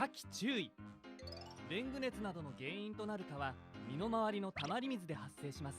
火気注意。デング熱などの原因となる蚊は身の回りのたまり水で発生します。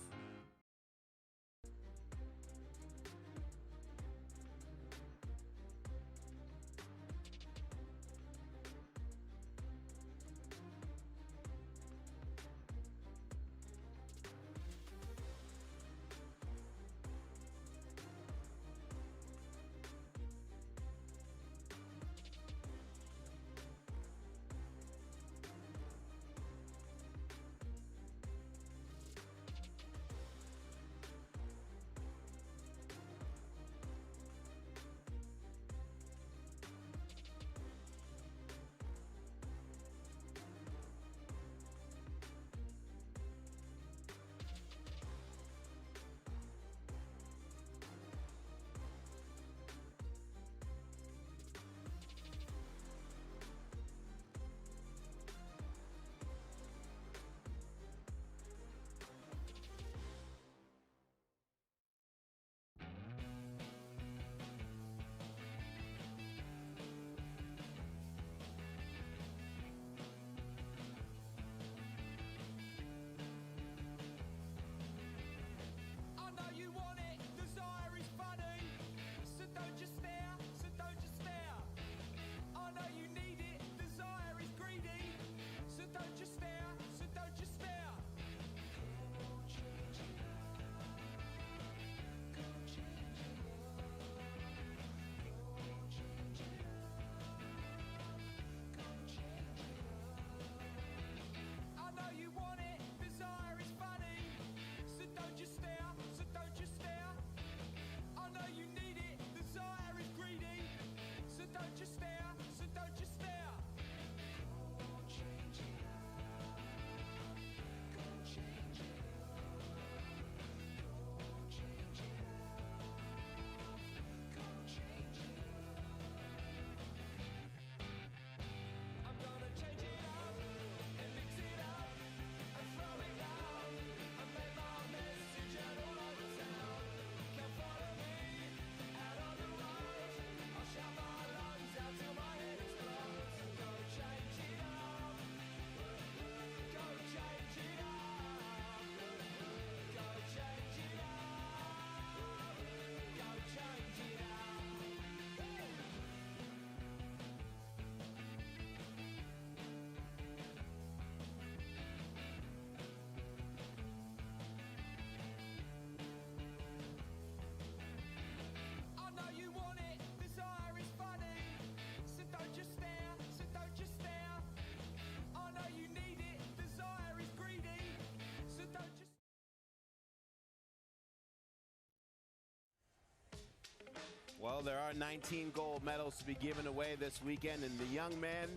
Well, there are 19 gold medals to be given away this weekend, and the young man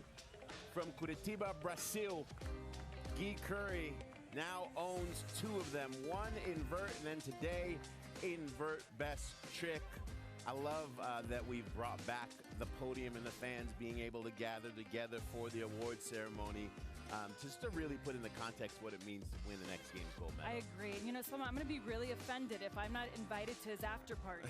from Curitiba, Brazil, Guy Curry, now owns 2 of them. One invert, and then today, invert best trick. I love that we've brought back the podium and the fans being able to gather together for the award ceremony. Just to really put into context what it means to win the next game's gold medal. I agree. You know, Salman, I'm going to be really offended if I'm not invited to his after party.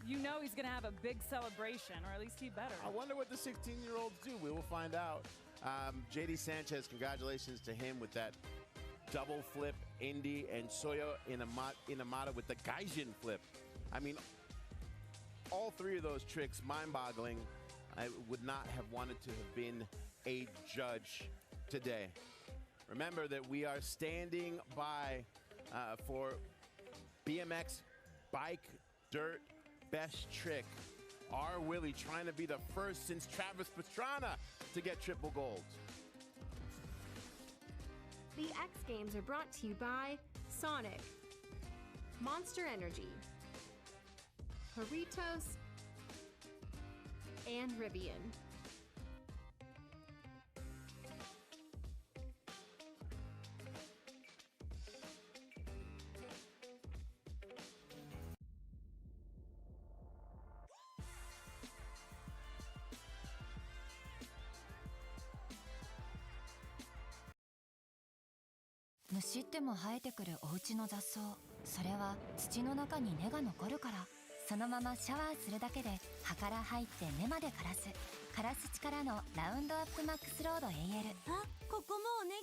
You know he's going to have a big celebration, or at least he better. I wonder what the 16-year-olds do. We will find out. JD Sanchez, congratulations to him with that double flip Indy, and Soyo Inamata with the Gaijin flip. I mean, all 3 of those tricks, mind-boggling. I would not have wanted to have been a judge today. Remember that we are standing by for BMX Bike Dirt Best Trick. R. Willie trying to be the first since Travis Pastrana to get triple gold. The X Games are brought to you by Sonic, Monster Energy, Horitos, and Rivian.「虫っても生えてくるお家の雑草」「それは土の中に根が残るから」「そのままシャワーするだけで葉から入って根まで枯らす」カラスチからのラウンドアップマックスロード AL。 あ、ここもお願い。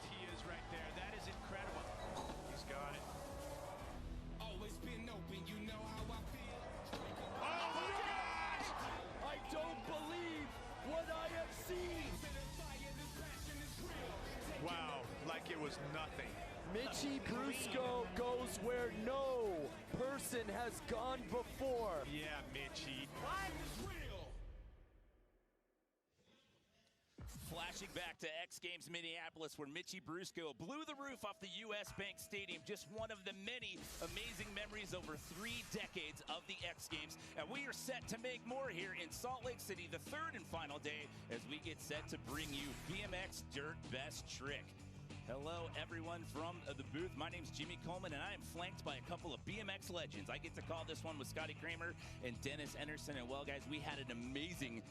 He is right there. That is incredible. He's got it. Always been open, you know how I feel. Oh my God! I don't believe what I have seen. Wow, like it was nothing. Mitchie Brusco goes where no person has gone before. Yeah, Mitchie. Flashing back to X Games Minneapolis, where Mitchie Brusco blew the roof off the US Bank Stadium. Just one of the many amazing memories over 3 decades of the X Games. And we are set to make more here in Salt Lake City, the third and final day, as we get set to bring you BMX Dirt Best Trick. Hello, everyone from the booth. My name's Jimmy Coleman, and I am flanked by a couple of BMX legends. I get to call this one with Scotty Kramer and Dennis Anderson. And, well, guys, we had an amazing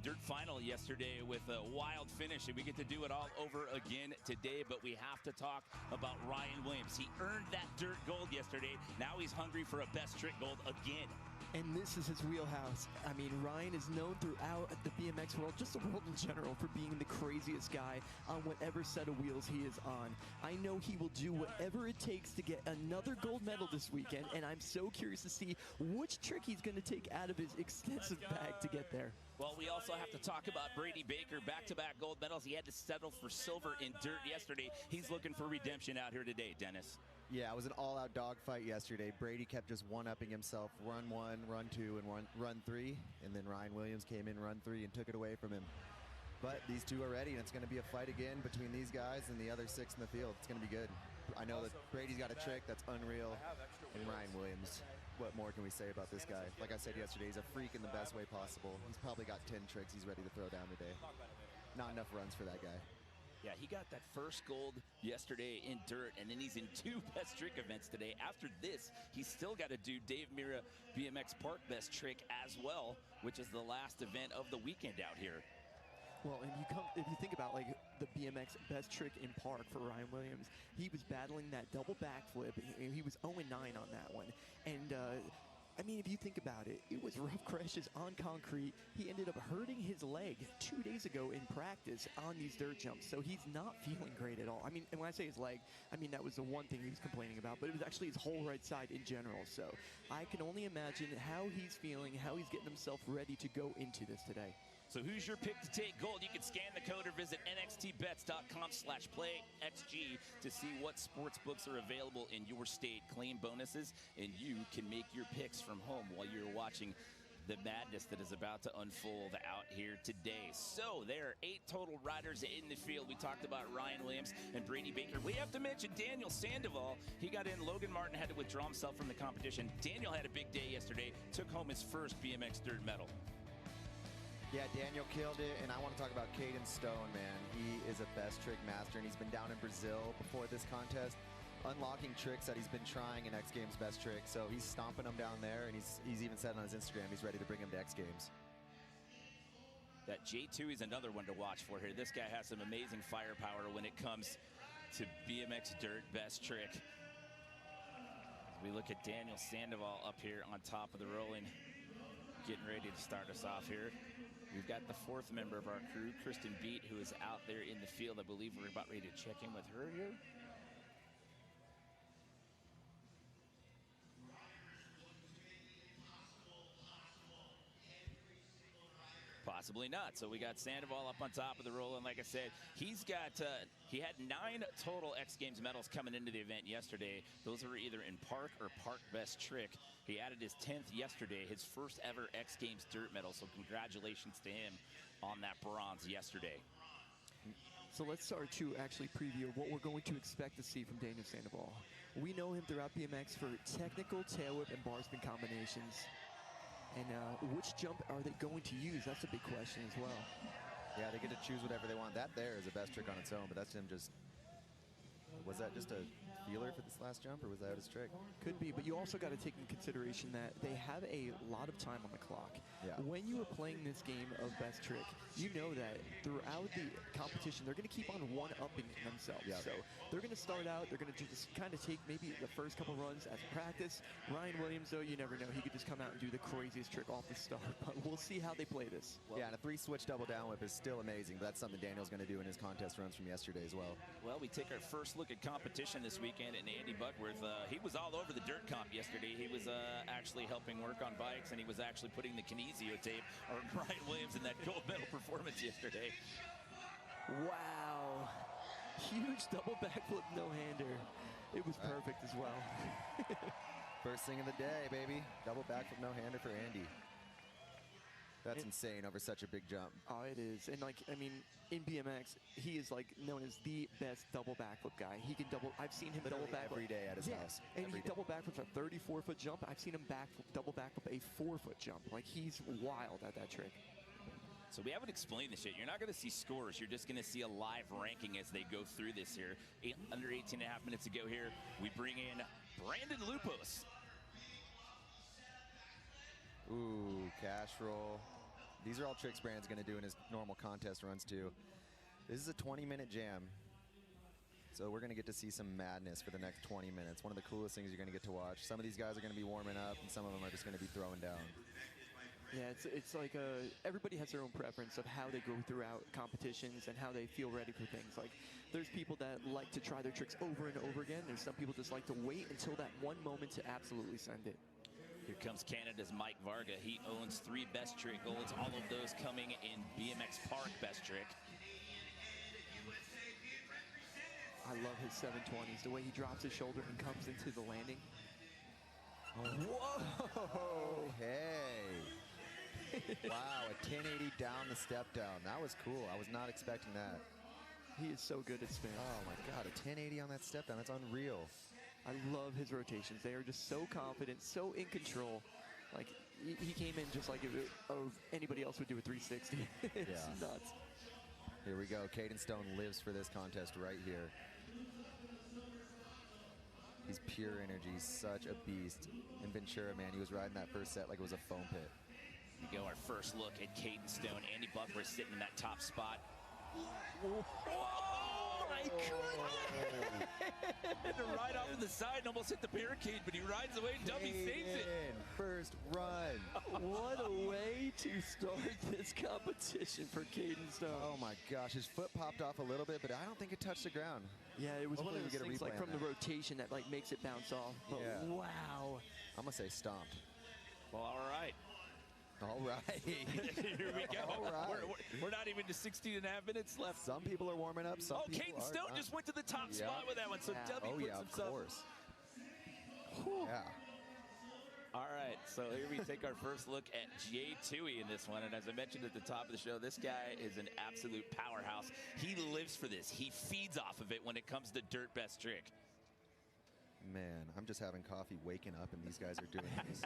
dirt final yesterday with a wild finish, and we get to do it all over again today. But we have to talk about Ryan Williams. He earned that dirt gold yesterday. Now he's hungry for a best trick gold again. And this is his wheelhouse. I mean, Ryan is known throughout the BMX world, just the world in general, for being the craziest guy on whatever set of wheels he is on. I know he will do whatever it takes to get another gold medal this weekend, and I'm so curious to see which trick he's going to take out of his extensive bag to get there. Well, we also have to talk about Brady Baker, back-to-back gold medals. He had to settle for silver in dirt yesterday. He's looking for redemption out here today, Dennis. Yeah, it was an all-out dogfight yesterday. Brady kept just one-upping himself, run 1, run 2, and run 3, and then Ryan Williams came in run 3 and took it away from him. But these two are ready, and it's going to be a fight again between these guys and the other 6 in the field. It's going to be good. I know that Brady's got a trick that's unreal, and Ryan Williams, what more can we say about this guy? Like I said yesterday, he's a freak in the best way possible. He's probably got 10 tricks he's ready to throw down today. Not enough runs for that guy. Yeah, he got that first gold yesterday in dirt, and then he's in 2 best trick events today. After this, he's still got to do Dave Mira BMX Park best trick as well, which is the last event of the weekend out here. Well, and if you think about like the BMX best trick in park for Ryan Williams, he was battling that double backflip. He was 0-9 on that one, and I mean, if you think about it, it was rough crashes on concrete. He ended up hurting his leg 2 days ago in practice on these dirt jumps, so he's not feeling great at all. I mean, and when I say his leg, I mean that was the one thing he was complaining about, but it was actually his whole right side in general. So I can only imagine how he's feeling, how he's getting himself ready to go into this today. So who's your pick to take gold? You can scan the code or visit nxtbets.com/playxg to see what sports books are available in your state. Claim bonuses, and you can make your picks from home while you're watching the madness that is about to unfold out here today. So there are 8 total riders in the field. We talked about Ryan Williams and Brady Baker. We have to mention Daniel Sandoval. He got in. Logan Martin had to withdraw himself from the competition. Daniel had a big day yesterday, took home his first BMX Dirt medal. Yeah, Daniel killed it, and I want to talk about Caden Stone, man. He is a best trick master, and he's been down in Brazil before this contest, unlocking tricks that he's been trying in X Games best trick. So he's stomping them down there, and he's even said on his Instagram he's ready to bring him to X Games. That J2 is another one to watch for here. This guy has some amazing firepower when it comes to BMX Dirt best trick. As we look at Daniel Sandoval up here on top of the rolling, getting ready to start us off here. We've got the 4th member of our crew, Kristen Beat, who is out there in the field. I believe we're about ready to check in with her here. Possibly not. So we got Sandoval up on top of the roll, and like I said, he's got he had 9 total X Games medals coming into the event yesterday. Those were either in park or park best trick. He added his 10th yesterday, his first ever X Games dirt medal. So congratulations to him on that bronze yesterday. So let's start to actually preview what we're going to expect to see from Daniel Sandoval. We know him throughout BMX for technical tail whip and bar spin combinations. And which jump are they going to use? That's a big question as well. Yeah, they get to choose whatever they want. That there is a best trick on its own, but that's him just... Was that just a feeler for this last jump, or was that his trick? Could be, but you also got to take into consideration that they have a lot of time on the clock. Yeah. When you are playing this game of best trick, you know that throughout the competition, they're going to keep on one-upping themselves. Yeah. So they're going to start out, they're going to just kind of take maybe the first couple runs as practice. Ryan Williams, though, you never know. He could just come out and do the craziest trick off the start, but we'll see how they play this. Well, yeah, and a 3-switch double down whip is still amazing, but that's something Daniel's going to do in his contest runs from yesterday as well. Well, we take our first look at competition this weekend, and Andy Buckworth, he was all over the dirt comp yesterday. He was actually helping work on bikes, and he was actually putting the kinesio tape on Ryan Williams in that gold medal performance yesterday. Wow. Huge double backflip no-hander. It was perfect as well. First thing of the day, baby. Double backflip no-hander for Andy. That's insane over such a big jump. Oh, it is. And, like, I mean, in BMX, he is, like, known as the best double backflip guy. He can double... I've seen him double backflip every day at his house. And he double backflips a 34-foot jump. I've seen him double backflip a 4-foot jump. Like, he's wild at that trick. So we haven't explained this yet. You're not going to see scores. You're just going to see a live ranking as they go through this here. Under 18 and a half minutes ago here, we bring in Brandon Lupos. Ooh, cash roll. These are all tricks Brandon's going to do in his normal contest runs too. This is a 20-minute jam. So we're going to get to see some madness for the next 20 minutes. One of the coolest things you're going to get to watch. Some of these guys are going to be warming up, and some of them are just going to be throwing down. Yeah, it's like everybody has their own preference of how they go throughout competitions and how they feel ready for things. Like, there's people that like to try their tricks over and over again. There's some people just like to wait until that one moment to absolutely send it. Here comes Canada's Mike Varga. He owns 3 best trick golds, all of those coming in BMX Park best trick. I love his 720s, the way he drops his shoulder and comes into the landing. Whoa! Hey! Wow, a 1080 down the step down. That was cool. I was not expecting that. He is so good at spin. Oh my God, a 1080 on that step down. That's unreal. I love his rotations. They are just so confident, so in control. Like, he came in just like anybody else would do a 360. It's nuts. Here we go. Caden Stone lives for this contest right here. He's pure energy. He's such a beast. In Ventura, man, he was riding that first set like it was a foam pit. We go our first look at Caden Stone. Andy Buckworth sitting in that top spot. Oh my goodness! Right off to the side and almost hit the barricade, but he rides away. Dummy saves it. First run. What a way to start this competition for Caden Stone. Oh my gosh, his foot popped off a little bit, but I don't think it touched the ground. Yeah, it was one of those get a things replay like from on the rotation that like makes it bounce off. But Yeah. wow. I'm gonna say stomped. Well, all right. All right. Here we go. All right. We're not even to 16 and a half minutes left. Some people are warming up. Some people Caden are Stone not. just went to the top spot with that one. So Yeah. W puts Of himself. course. Yeah. All right, so here we take our first look at Jay Tui in this one. And as I mentioned at the top of the show, this guy is an absolute powerhouse. He lives for this. He feeds off of it when it comes to dirt best trick. Man, I'm just having coffee, waking up, and these guys are doing this.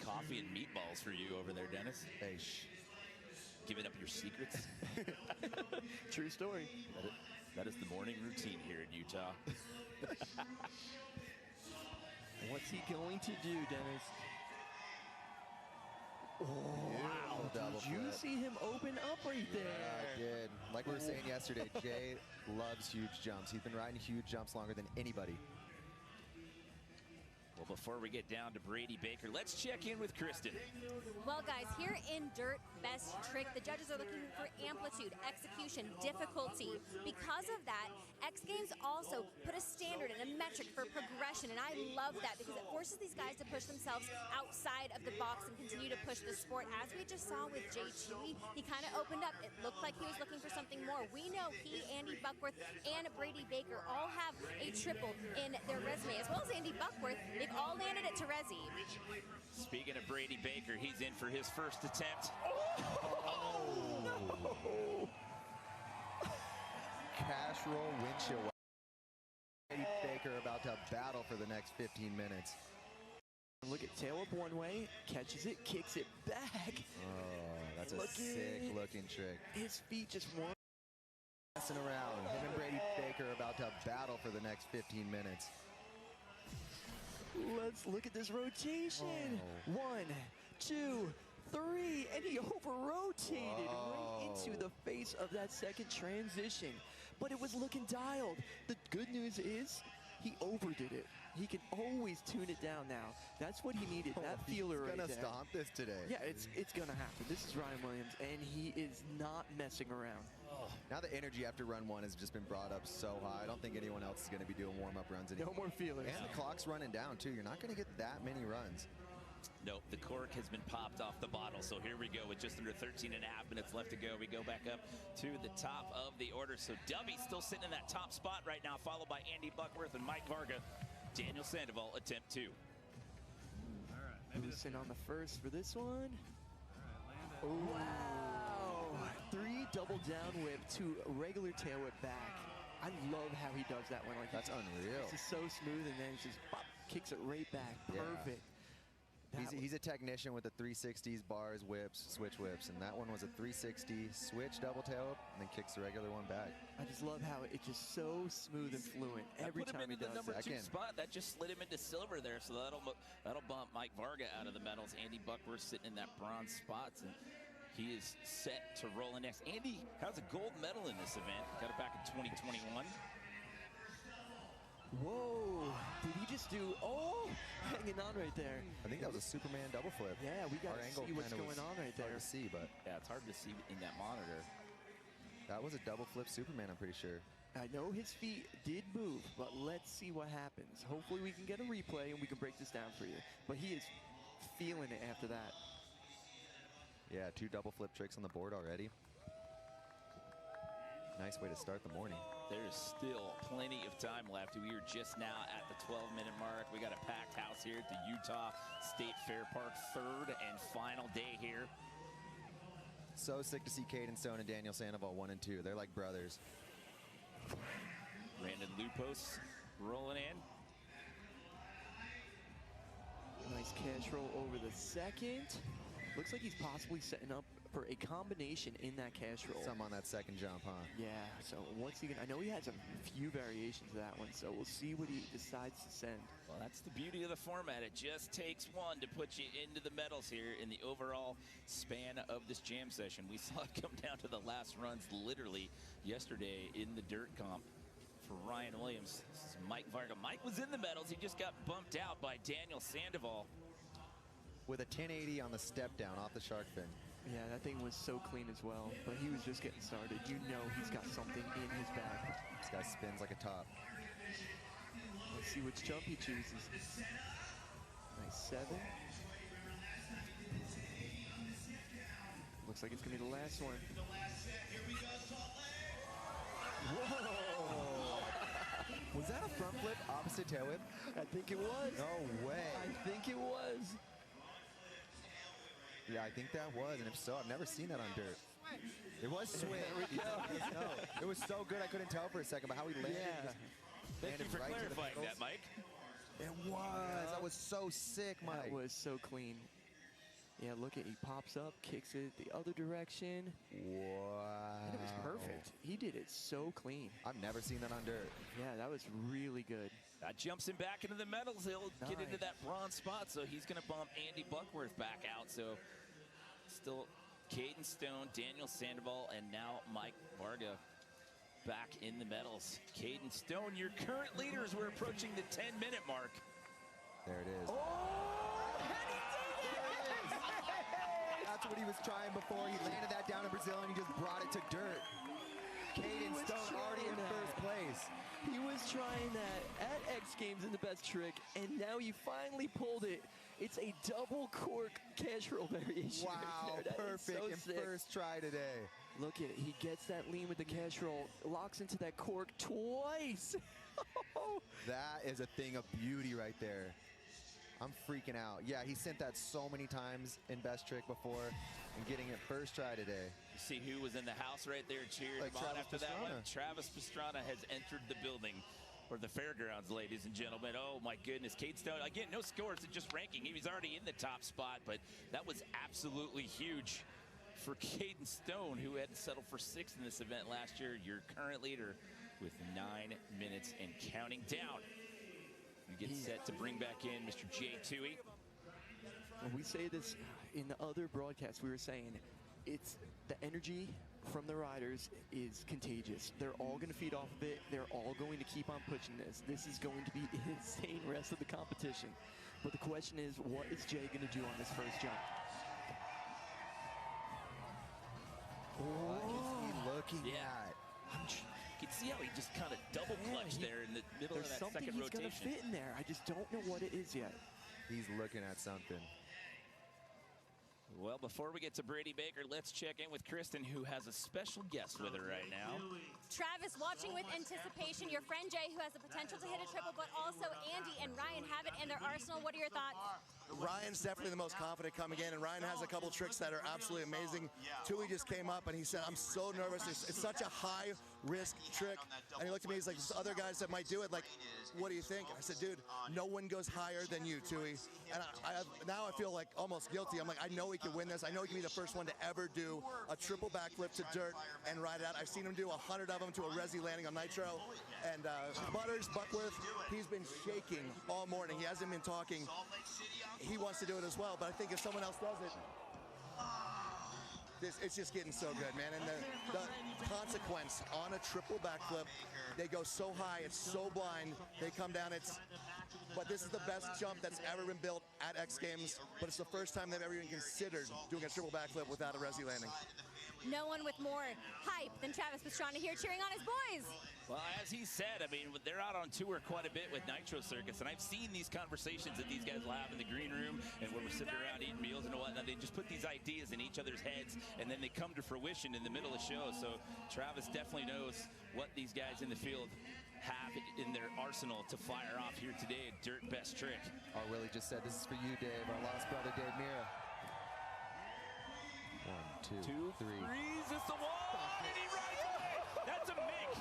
Coffee and meatballs for you over there, Dennis. Hey, shh. Giving up your secrets. True story. That is the morning routine here in Utah. What's he going to do, Dennis? Oh, wow. Double Did you flip. see him open up right there? Yeah, I did. Like we were saying yesterday, Jay loves huge jumps. He's been riding huge jumps longer than anybody. Well, before we get down to Brady Baker, let's check in with Kristen. Well, guys, here in Dirt Best Trick, the judges are looking for amplitude, execution, difficulty. Because of that, X Games also put a standard and a metric for progression, and I love that because it forces these guys to push themselves outside of the box and continue to push the sport. As we just saw with Jay Chewy, he kind of opened up. It looked like he was looking for something more. We know he, Andy Buckworth, and Brady Baker all have a triple in their resume, as well as Andy Buckworth. They've all landed at Terezi. Speaking of Brady Baker, he's in for his first attempt. Oh, no. Cash roll windshield. Brady Baker about to battle for the next 15 minutes. Look at tail up one way, catches it, kicks it back. Oh, that's a sick looking trick. His feet just weren't messing around. Him and Brady Baker about to battle for the next 15 minutes. Let's look at this rotation. 1, 2, 3, and he over-rotated right into the face of that second transition. But it was looking dialed. The good news is he overdid it. He can always tune it down now. That's what he needed, that feeler right there. He's gonna stomp this today. Yeah, it's gonna happen. This is Ryan Williams, and he is not messing around. Now the energy after run one has just been brought up so high. I don't think anyone else is going to be doing warm-up runs anymore. No more feelers. And the clock's running down, too. You're not going to get that many runs. Nope, the cork has been popped off the bottle. So here we go with just under 13 and a half minutes left to go. We go back up to the top of the order. So Dubby still sitting in that top spot right now, followed by Andy Buckworth and Mike Varga. Daniel Sandoval, attempt 2. All right, Loosen on the first for this one. All right, land it. Wow! 3 double down whip to regular tail whip back. I love how he does that one. Like That's unreal. It's just so smooth, and then he just pop, kicks it right back. Perfect. He's a technician with the 360s, bars, whips, switch whips, and that one was a 360 switch double tail whip, and then kicks the regular one back. I just love how it's just so smooth and fluent every time he put him into the does number it. 2 spot. That just slid him into silver there, so that'll bump Mike Varga out of the medals. Andy Buckworth sitting in that bronze spot, and he is set to roll in next. Andy has a gold medal in this event. Got it back in 2021. Whoa! Did he just do? Oh, hanging on right there. I think that was a Superman double flip. Yeah, we got Our to angle see what's kinda going was on right there. Hard to see, but Yeah, it's hard to see in that monitor. that was a double flip Superman, I'm pretty sure. I know his feet did move, but let's see what happens. Hopefully we can get a replay and we can break this down for you. But he is feeling it after that. Yeah, 2 double flip tricks on the board already. Nice way to start the morning. There's still plenty of time left. We are just now at the 12-minute mark. We got a packed house here at the Utah State Fair Park. 3rd and final day here. So sick to see Caden Stone and Daniel Sandoval 1 and 2. They're like brothers. Brandon Lupos rolling in. Nice cash roll over the second. Looks like he's possibly setting up for a combination in that cash roll. Some on that second jump, huh? Yeah, so what's he gonna, I know he has a few variations of that one, so we'll see what he decides to send. Well, that's the beauty of the format. It just takes one to put you into the medals here in the overall span of this jam session. We saw it come down to the last runs literally yesterday in the dirt comp for Ryan Williams. This is Mike Varga. Mike was in the medals. He just got bumped out by Daniel Sandoval. With a 1080 on the step down off the shark fin. Yeah, that thing was so clean as well, but he was just getting started. You know he's got something in his bag. This guy spins like a top. Let's see which jump he chooses. Nice 7. Looks like it's gonna be the last one. Whoa! Was that a front flip opposite tail whip? I think it was. No way. I think it was. Yeah, I think that was, and if so, I've never seen that on dirt. It was swing. There we go. It was so good I couldn't tell for a second, but how he landed. Yeah. Thank you for right clarifying that, Mike. It was. That was so sick, Mike. That was so clean. Yeah, look at, he pops up, kicks it the other direction. Wow. And it was perfect. He did it so clean. I've never seen that on dirt. Yeah, that was really good. That jumps him back into the medals. He'll get into Nice. that bronze spot, so he's going to bump Andy Buckworth back out. So still Caden Stone, Daniel Sandoval, and now Mike Varga back in the medals. Caden Stone, your current leaders. We're approaching the 10-minute mark. There it is. Oh, and he did it! That's what he was trying before. He landed that down in Brazil, and he just brought it to dirt. Caden Stone already in first place. He was trying that at X Games in the best trick, and now he finally pulled it. It's a double cork cash roll variation. Wow, right there. perfect so in sick. first try today. Look at it. He gets that lean with the cash roll, locks into that cork twice. That is a thing of beauty right there. I'm freaking out. Yeah, he sent that so many times in best trick before and getting it first try today. You see who was in the house right there cheering Like him on Travis after that one? Pastrana. Travis Pastrana has entered the building, or the fairgrounds, ladies and gentlemen. Oh my goodness, Caden Stone, again, no scores, it's just ranking. He was already in the top spot, but that was absolutely huge for Caden Stone, who had to settle for 6th in this event last year. Your current leader with 9 minutes and counting down. You get set to bring back in Mr. Jay Toohey. When we say this in the other broadcasts, we were saying it's the energy from the riders is contagious. They're all going to feed off of it. They're all going to keep on pushing this. This is going to be an insane rest of the competition. But the question is, what is Jay going to do on this first jump? What is he looking at? You can see how he just kind of double clutched there in the middle of There's that something second he's going to rotation. fit in there. I just don't know what it is yet. He's looking at something. Well, before we get to Brady Baker, let's check in with Kristen, who has a special guest with her right now. Travis, watching with anticipation, your friend Jay, who has the potential to hit a triple, but also Andy and Ryan have it in their arsenal. What are your thoughts? Ryan's definitely the most confident coming in, and Ryan has a couple tricks that are absolutely amazing. Toohey just came up, and he said, I'm so nervous. It's such a high-risk trick. And he looked at me, he's like, there's other guys that might do it. Like, what do you think? I said, dude, no one goes higher than you, Toohey. And now I feel like almost guilty. I'm like, I know he can win this. I know he can be the first one to ever do a triple backflip to dirt and ride it out. I've seen him do 100 of them to a resi landing on Nitro. And Buckworth, he's been shaking all morning. He hasn't been talking. He wants to do it as well, but I think if someone else does it, it's just getting so good, man. And the consequence on a triple backflip, they go so high, it's so blind, they come down. But this is the best jump that's ever been built at X Games, but it's the first time they've ever even considered doing a triple backflip without a resi landing. No one with more hype than Travis Pastrana here cheering on his boys. Well, as he said, I mean, they're out on tour quite a bit with Nitro Circus, and I've seen these conversations that these guys will have in the green room and when we're sitting around eating meals and whatnot. They just put these ideas in each other's heads, and then they come to fruition in the middle of the show. So Travis definitely knows what these guys in the field have in their arsenal to fire off here today at Dirt Best Trick. Our Willie just said, this is for you, Dave, our lost brother, Dave Mira. 1, 2, 3. Freezes the wall, and he rides away. That's a make.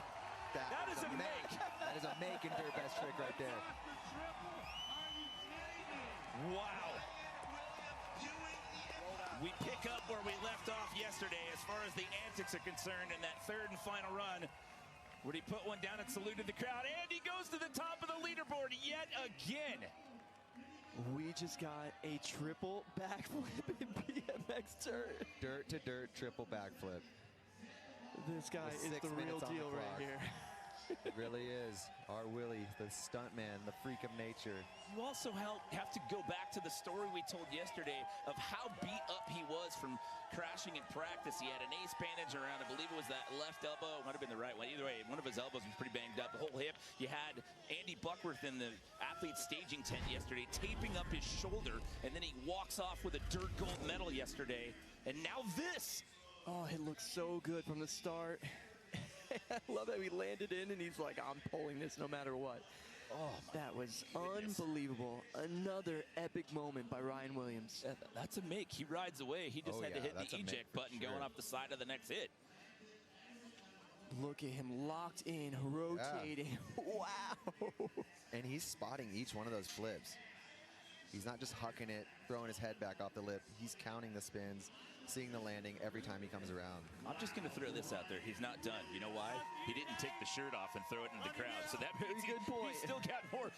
That is a make. That is a make in Dirt Best Trick right there. Wow. We pick up where we left off yesterday as far as the antics are concerned in that third and final run, where he put one down and saluted the crowd, and he goes to the top of the leaderboard yet again. We just got a triple backflip in BMX Dirt. Dirt to dirt, triple backflip. This guy is the real deal right here. It really is. Our Willie, the stuntman, the freak of nature. You also have to go back to the story we told yesterday of how beat up he was from crashing in practice. He had an ace bandage around, I believe it was that left elbow. It might have been the right one. Either way, one of his elbows was pretty banged up. The whole hip. You had Andy Buckworth in the athlete staging tent yesterday, taping up his shoulder, and then he walks off with a dirt gold medal yesterday. And now this. Oh, it looks so good from the start. I love how he landed in and he's like, I'm pulling this no matter what. Oh, that was unbelievable. Another epic moment by Ryan Williams. That's a make. He rides away. He just had to hit the eject button going off the side of the next hit. Look at him locked in, rotating. Yeah. Wow. And he's spotting each one of those flips. He's not just hucking it, throwing his head back off the lip. He's counting the spins, seeing the landing every time he comes around. I'm just going to throw this out there. He's not done. You know why? He didn't take the shirt off and throw it into the crowd. So that means good point. He's still got more.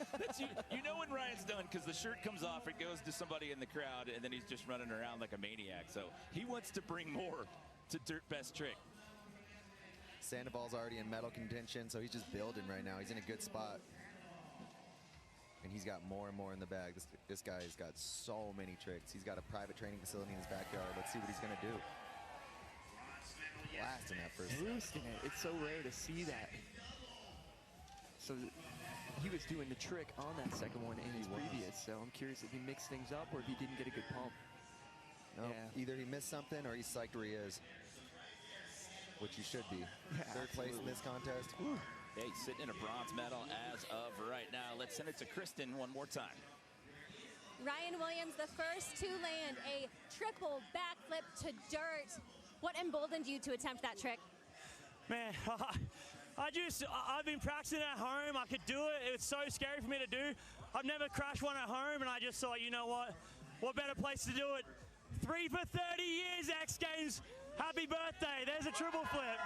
You know when Ryan's done because the shirt comes off, it goes to somebody in the crowd, and then he's just running around like a maniac. So he wants to bring more to Dirt Best Trick. Sandoval's already in medal contention, so he's just building right now. He's in a good spot. And he's got more and more in the bag. This guy's got so many tricks. He's got a private training facility in his backyard. Let's see what he's going to do. Blasting that first. Boosting it. It's so rare to see that. So he was doing the trick on that second one in his previous. So I'm curious if he mixed things up or if he didn't get a good pump. No, either he missed something or he's psyched where he is. Which he should be. Yeah, Third place in this contest. Whew. Yeah, he's sitting in a bronze medal as of right now. Let's send it to Kristen one more time. Ryan Williams, the first to land a triple backflip to dirt. What emboldened you to attempt that trick? Man, I've been practicing at home. I could do it. It was so scary for me to do. I've never crashed one at home, and I just thought, you know what better place to do it? 3 for 30 years, X Games. Happy birthday. There's a triple flip.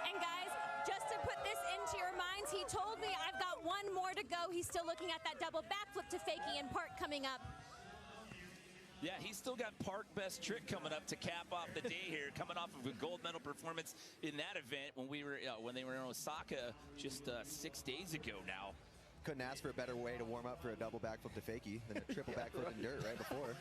And guys, just to put this into your minds, he told me I've got one more to go. He's still looking at that double backflip to fakie in park coming up. Yeah, he's still got Park Best Trick coming up to cap off the day here, coming off of a gold medal performance in that event when they were in Osaka just 6 days ago now. Couldn't ask for a better way to warm up for a double backflip to fakie than a triple backflip in dirt right before.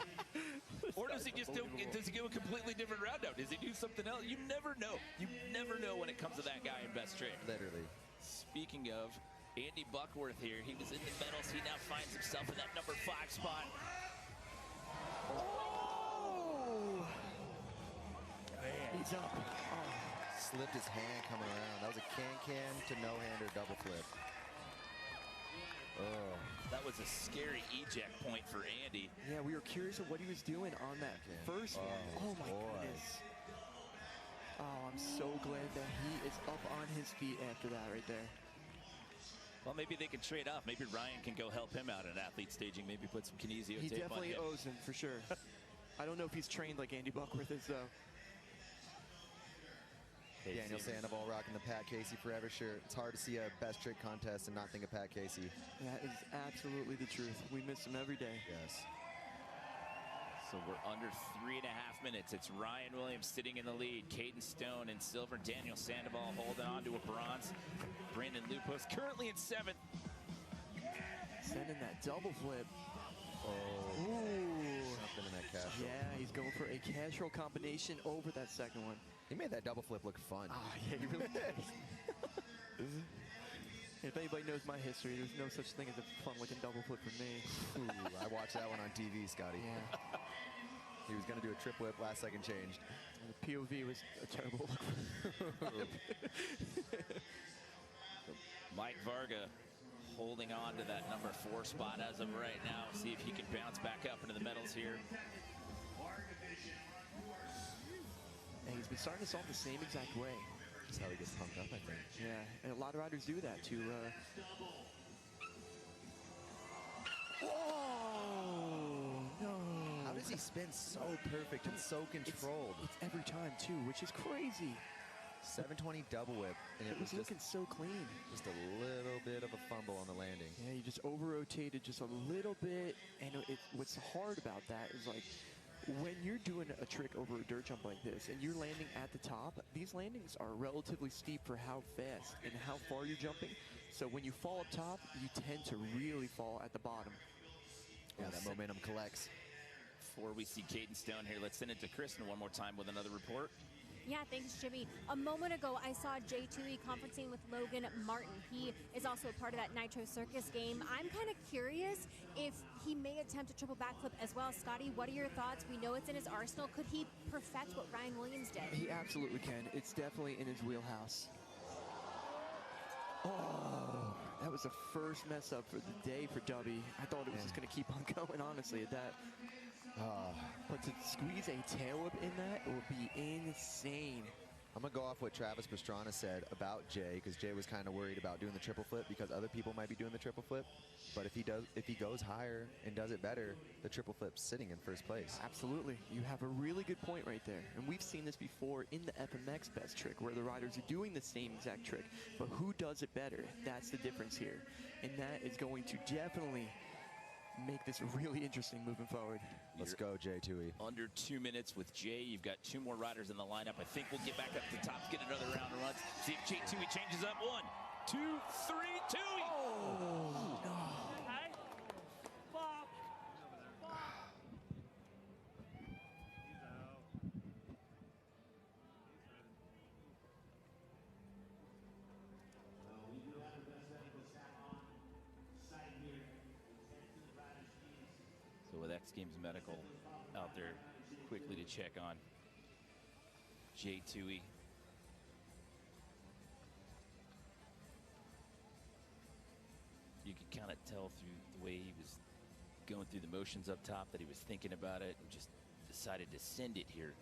Or does he just do a completely different round now? Does he do something else? You never know. You never know when it comes to that guy in Best Trick. Literally. Speaking of Andy Buckworth here, he was in the medals. He now finds himself in that number 5 spot. Oh! Man. He's up. Oh. Slipped his hand coming around. That was a can to no-hander double flip. Oh. That was a scary eject point for Andy. Yeah, we were curious of what he was doing on that first one. Oh my goodness. Oh, I'm so glad that he is up on his feet after that right there. Well, maybe they can trade off. Maybe Ryan can go help him out in athlete staging. Maybe put some kinesio tape on him. He definitely owes him, for sure. I don't know if he's trained like Andy Buckworth is, though. Daniel Sandoval rocking the Pat Casey Forever shirt. It's hard to see a Best Trick contest and not think of Pat Casey. That is absolutely the truth. We miss him every day. Yes. So we're under 3.5 minutes. It's Ryan Williams sitting in the lead. Caden Stone in silver. Daniel Sandoval holding on to a bronze. Brandon Lupos currently in 7th. Sending that double flip. Oh, Ooh. something in that cash roll. Yeah, he's going for a cash roll combination over that second one. He made that double flip look fun. Ah, yeah, he really did. If anybody knows my history, there's no such thing as a fun-looking double flip for me. Ooh, I watched that one on TV, Scotty. Yeah. He was going to do a trip whip, last second changed. And the POV was a terrible look. Mike Varga holding on to that number 4 spot as of right now. See if he can bounce back up into the medals here. And he's been starting us off the same exact way. That's how he gets pumped up, I think. Yeah, and a lot of riders do that too. Oh, no. How does he spin so perfect and so controlled? It's every time too, which is crazy. 720 double whip, and it was looking so clean. Just a little bit of a fumble on the landing. Yeah, you just over-rotated just a little bit, and what's hard about that is like, when you're doing a trick over a dirt jump like this and you're landing at the top, these landings are relatively steep for how fast and how far you're jumping. So when you fall up top, you tend to really fall at the bottom. Yeah, that momentum collects. Before we see Caden Stone here, let's send it to Kristen one more time with another report. Yeah, thanks, Jimmy. A moment ago, I saw J2E conferencing with Logan Martin. He is also a part of that Nitro Circus game. I'm kind of curious if he may attempt a triple backflip as well. Scotty, what are your thoughts? We know it's in his arsenal. Could he perfect what Ryan Williams did? He absolutely can. It's definitely in his wheelhouse. Oh, that was the first mess up for the day for Dubby. I thought it was just going to keep on going, honestly, at that. But to squeeze a tail whip in that would be insane. I'm going to go off what Travis Pastrana said about Jay, because Jay was kind of worried about doing the triple flip because other people might be doing the triple flip. But if he goes higher and does it better, the triple flip's sitting in first place. Absolutely. You have a really good point right there. And we've seen this before in the FMX best trick, where the riders are doing the same exact trick, but who does it better? That's the difference here. And that is going to definitely make this really interesting moving forward. Let's go, J2E. Under 2 minutes with Jay. You've got 2 more riders in the lineup. I think we'll get back up to the top, get another round of runs. See if J2E changes up. 1, 2, 3, 2. Oh, no. So with X Games Medical out there quickly to check on J2E. You could kind of tell through the way he was going through the motions up top that he was thinking about it and just decided to send it here.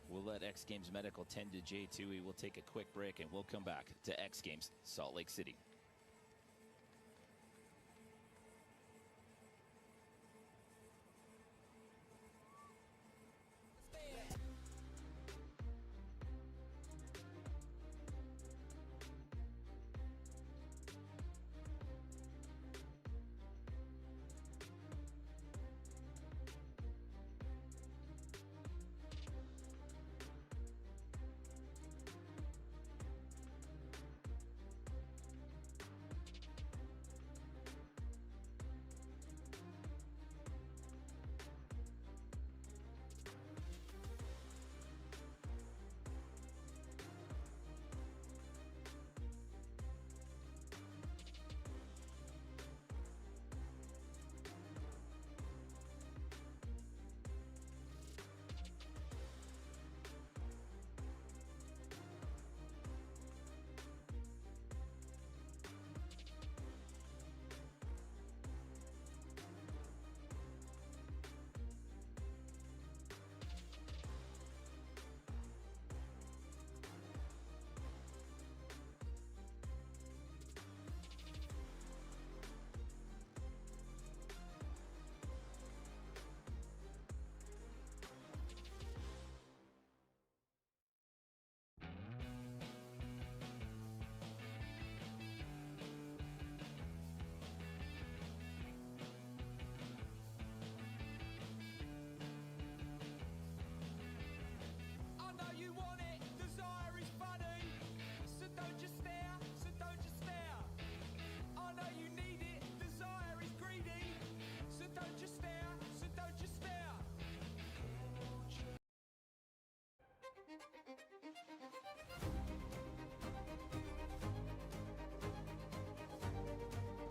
We'll let X Games Medical tend to J2E. We'll take a quick break and we'll come back to X Games Salt Lake City.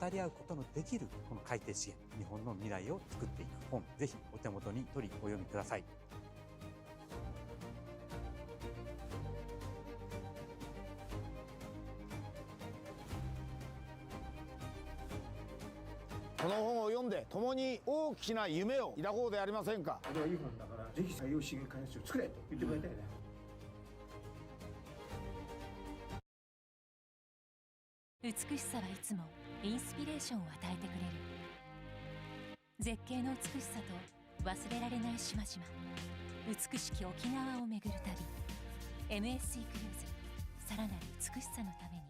かり合うことのできるこの海底資源、日本の未来を作っていく本、ぜひお手元に取りお読みください。この本を読んで共に大きな夢を抱こうではありませんか。これはいい本だからぜひ採用資源開発を作れと言ってくれたよね。美しさはいつもインスピレーションを与えてくれる。絶景の美しさと忘れられない島々、美しき沖縄を巡る旅。 MSC クルーズ、さらなる美しさのために。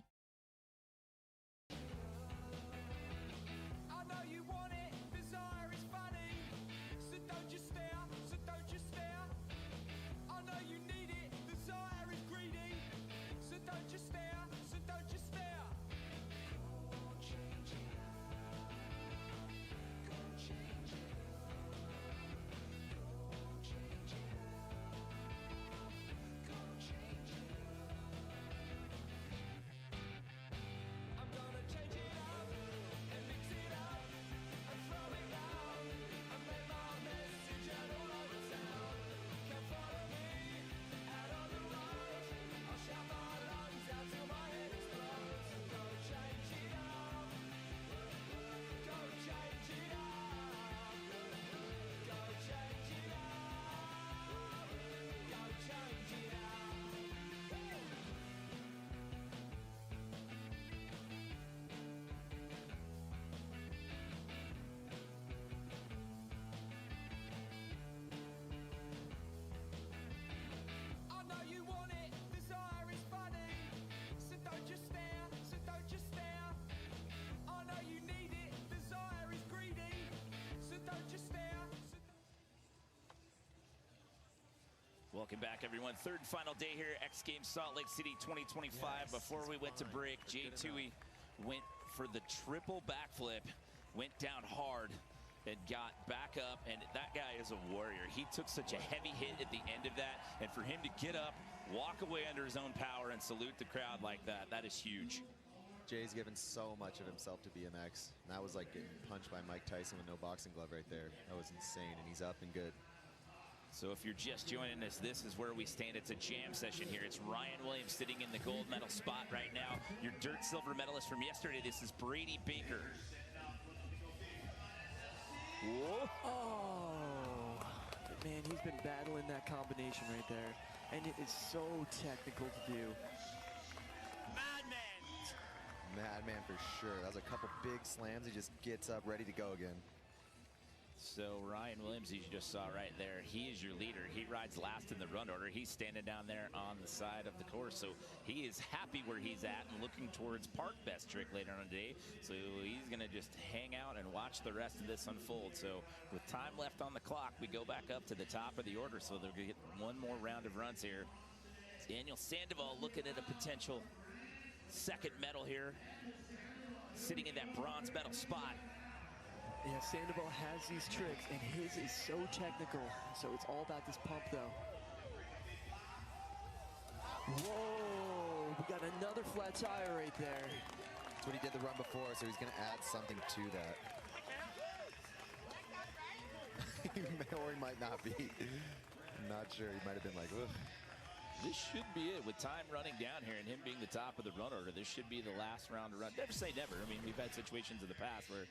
Welcome back, everyone. Third and final day here at X Games Salt Lake City 2025. Yes. Before we went to break, Jay Tui went for the triple backflip, went down hard, and got back up. And that guy is a warrior. He took such a heavy hit at the end of that. And for him to get up, walk away under his own power, and salute the crowd like that, that is huge. Jay's given so much of himself to BMX. And that was like getting punched by Mike Tyson with no boxing glove right there. That was insane, and he's up and good. So if you're just joining us, this is where we stand. It's a jam session here. It's Ryan Williams sitting in the gold medal spot right now. Your dirt silver medalist from yesterday. This is Brady Baker. Whoa. Oh, man, he's been battling that combination right there. And it is so technical to do. Madman for sure. That was a couple big slams. He just gets up, ready to go again. So Ryan Williams, you just saw right there, he is your leader. He rides last in the run order. He's standing down there on the side of the course. So he is happy where he's at and looking towards park best trick later on today. So he's going to just hang out and watch the rest of this unfold. So with time left on the clock, we go back up to the top of the order. So they're going to get one more round of runs here. Daniel Sandoval looking at a potential second medal here, sitting in that bronze medal spot. Yeah, Sandoval has these tricks, and his is so technical. So it's all about this pump, though. Whoa, we got another flat tire right there. That's what he did the run before, so he's going to add something to that. Or he might not be. I'm not sure. He might have been like, ugh. This should be it. With time running down here and him being the top of the run order, this should be the last round to run. Never say never. I mean, we've had situations in the past where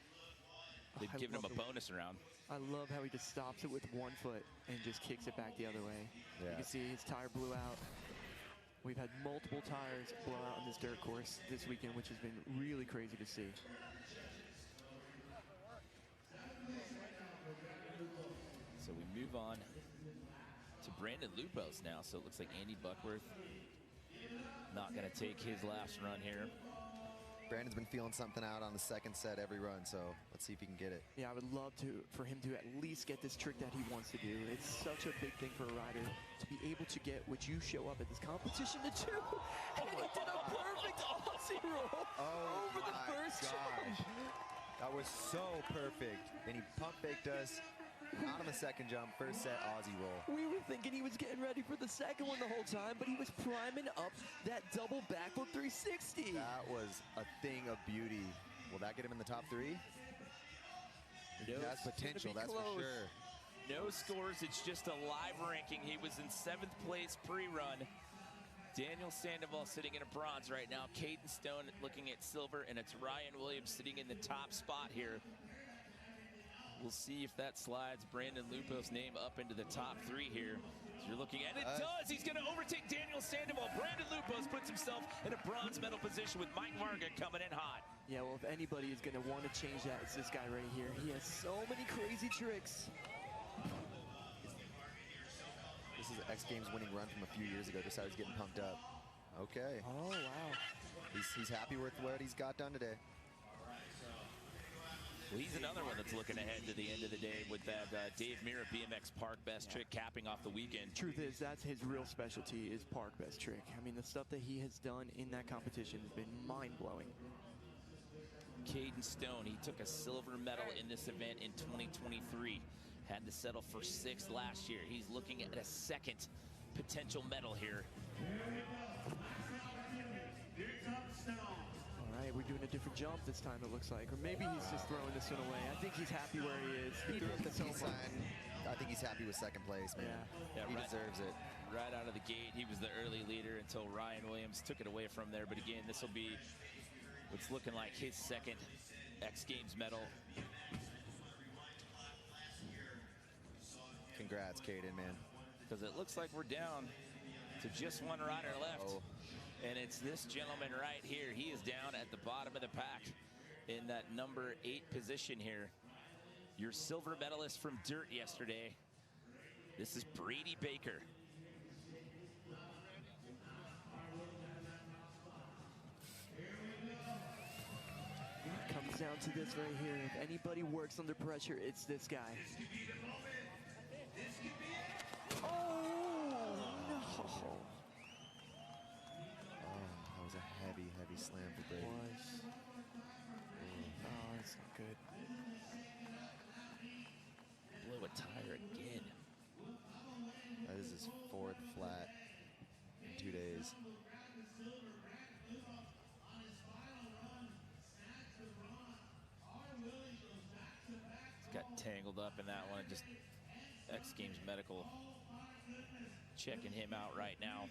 they've given him a bonus round. I love how he just stops it with one foot and just kicks it back the other way. Yeah. You can see his tire blew out. We've had multiple tires blow out on this dirt course this weekend, which has been really crazy to see. So we move on to Brandon Lupos now. So it looks like Andy Buckworth not going to take his last run here. Brandon's been feeling something out on the second set every run, so let's see if he can get it. Yeah, I would love for him to at least get this trick that he wants to do. It's such a big thing for a rider to be able to get what you show up at this competition to do. And he did a perfect Aussie roll over the first jump. That was so perfect. And he pump faked us out on the second jump, first set Aussie roll. We were thinking he was getting ready for the second one the whole time, but he was priming up that double backflip 360. That was a thing of beauty Will that get him in the top 3? He No, has potential, that's close. for sure. No scores, it's just a live ranking. He was in 7th place pre-run. Daniel Sandoval sitting in a bronze right now. Caden Stone looking at silver, and it's Ryan Williams sitting in the top spot here. We'll see if that slides Brandon Lupo's name up into the top 3 here. So you're looking at it. It does. He's going to overtake Daniel Sandoval. Brandon Lupos puts himself in a bronze medal position with Mike Varga coming in hot. Yeah, well, if anybody is going to want to change that, it's this guy right here. He has so many crazy tricks. This is X Games winning run from a few years ago. Just how he's getting pumped up. Okay. Oh, wow. He's happy with what he's got done today. Well, he's another one that's looking ahead to the end of the day with that Dave Mira BMX Park best trick capping off the weekend. Truth is, that's his real specialty, is park best trick. I mean, the stuff that he has done in that competition has been mind-blowing. Caden Stone, he took a silver medal in this event in 2023. Had to settle for 6th last year. He's looking at a 2nd potential medal here. All right, we're doing a different jump this time, it looks like. Or maybe he's just throwing this one away. I think he's happy where he is. He threw the peace sign. I think he's happy with 2nd place, man. Yeah, he deserves it. Right out of the gate, he was the early leader until Ryan Williams took it away from there. But again, this will be what's looking like his 2nd X Games medal. Congrats, Caden, man. Because it looks like we're down to just one rider left. Oh. And it's this gentleman right here. He is down at the bottom of the pack in that number 8 position here. Your silver medalist from Dirt yesterday. This is Brady Baker. Comes down to this right here. If anybody works under pressure, it's this guy. Oh, no. Oh, that was a heavy, heavy slam for Brady. Oh, that's not good. Blow a tire again. That is his 4th flat in 2 days. Got tangled up in that one. Just X Games Medical checking him out right now.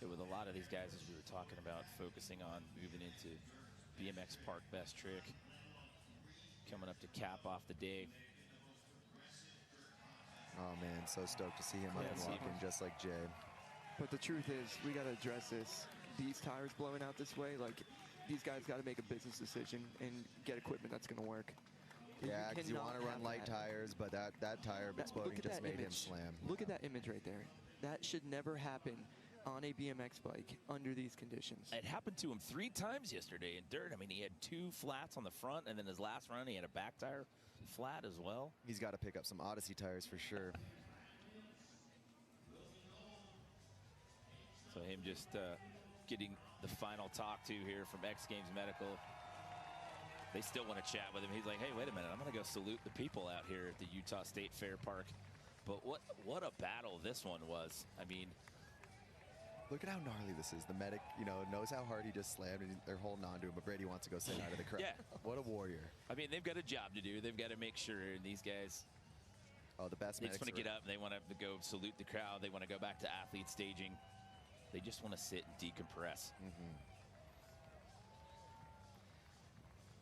Yeah, with a lot of these guys, as we were talking about, focusing on moving into BMX Park best trick, coming up to cap off the day. Oh man, so stoked to see him up and walking just like Jay. But the truth is, we got to address this. These tires blowing out this way, like, these guys got to make a business decision and get equipment that's going to work. Yeah, because you want to run light tires, but that tire exploding just made him slam. Look at that image right there. That should never happen on a BMX bike under these conditions. It happened to him 3 times yesterday in Dirt. I mean, he had 2 flats on the front, and then his last run, he had a back tire flat as well. He's got to pick up some Odyssey tires for sure. So him just getting the final talk to here from X Games Medical. They still want to chat with him. He's like, hey, wait a minute. I'm going to go salute the people out here at the Utah State Fair Park. But what a battle this one was. I mean, look at how gnarly this is. The medic, knows how hard he just slammed, and they're holding on to him, but Brady wants to go say hi to the crowd. Yeah. What a warrior. I mean, they've got a job to do. They've got to make sure, and these guys, the best they medics just want to get up, and they want to go salute the crowd. They want to go back to athlete staging. They just want to sit and decompress.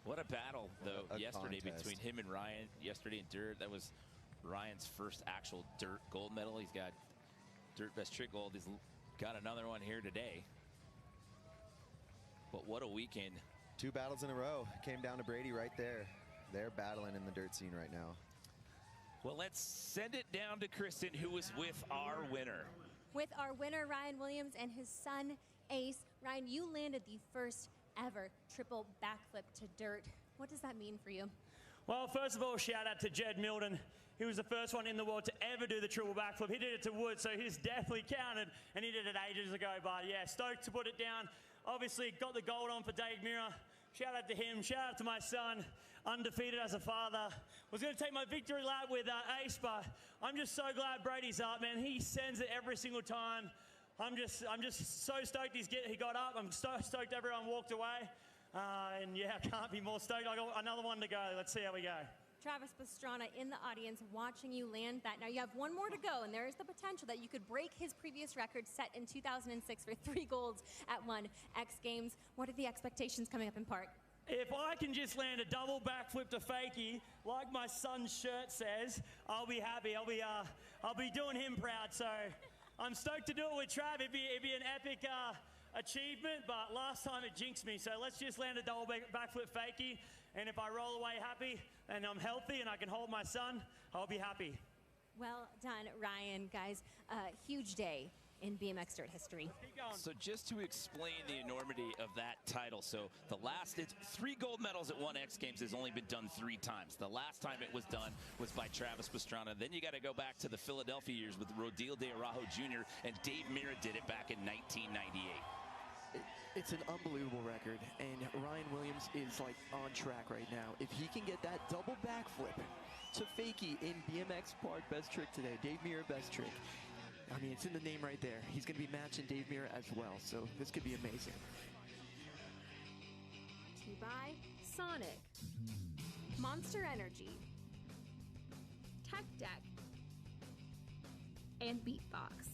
What a battle, though, yesterday between him and Ryan. Yesterday in Dirt, that was Ryan's first actual Dirt gold medal. He's got Dirt Best Trick gold. He's got another one here today. But what a weekend. 2 battles in a row. Came down to Brady right there. They're battling in the dirt scene right now. Well, let's send it down to Kristen, who was with our winner. With our winner, Ryan Williams, and his son, Ace. Ryan, you landed the first ever triple backflip to Dirt. What does that mean for you? Well, first of all, shout out to Jed Milton. He was the first one in the world to ever do the triple backflip. He did it to wood, so he's definitely counted, and he did it ages ago. But yeah, stoked to put it down. Obviously, got the gold on for Dave Mira. Shout out to him. Shout out to my son, undefeated as a father. Was going to take my victory lap with Ace, but I'm just so glad Brady's up, man. He sends it every single time. I'm just so stoked he got up. I'm so stoked everyone walked away. And yeah, I can't be more stoked. I got another one to go. Let's see how we go. Travis Pastrana in the audience watching you land that. Now you have one more to go, and there is the potential that you could break his previous record set in 2006 for 3 golds at one X Games. What are the expectations coming up in park? If I can just land a double backflip to fakie, like my son's shirt says, I'll be happy. I'll be doing him proud. So I'm stoked to do it with Trav. It'd be an epic achievement, but last time it jinxed me. So let's just land a double backflip fakie, and if I roll away happy and I'm healthy and I can hold my son, I'll be happy. Well done, Ryan. Guys, huge day in BMX Dirt history. So just to explain the enormity of that title, so it's 3 gold medals at one X Games has only been done 3 times. The last time it was done was by Travis Pastrana. Then you got to go back to the Philadelphia years with Rodil De Araujo Jr. and Dave Mirra did it back in 1998. It's an unbelievable record, and Ryan Williams is like on track right now. If he can get that double backflip to fakie in BMX Park best trick today, Dave Mirra best trick. I mean, it's in the name right there. He's going to be matching Dave Mirra as well, so this could be amazing. To by Sonic, Monster Energy, Tech Deck, and Beatbox.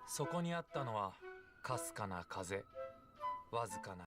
そこにあったのはかすかな風、わずかな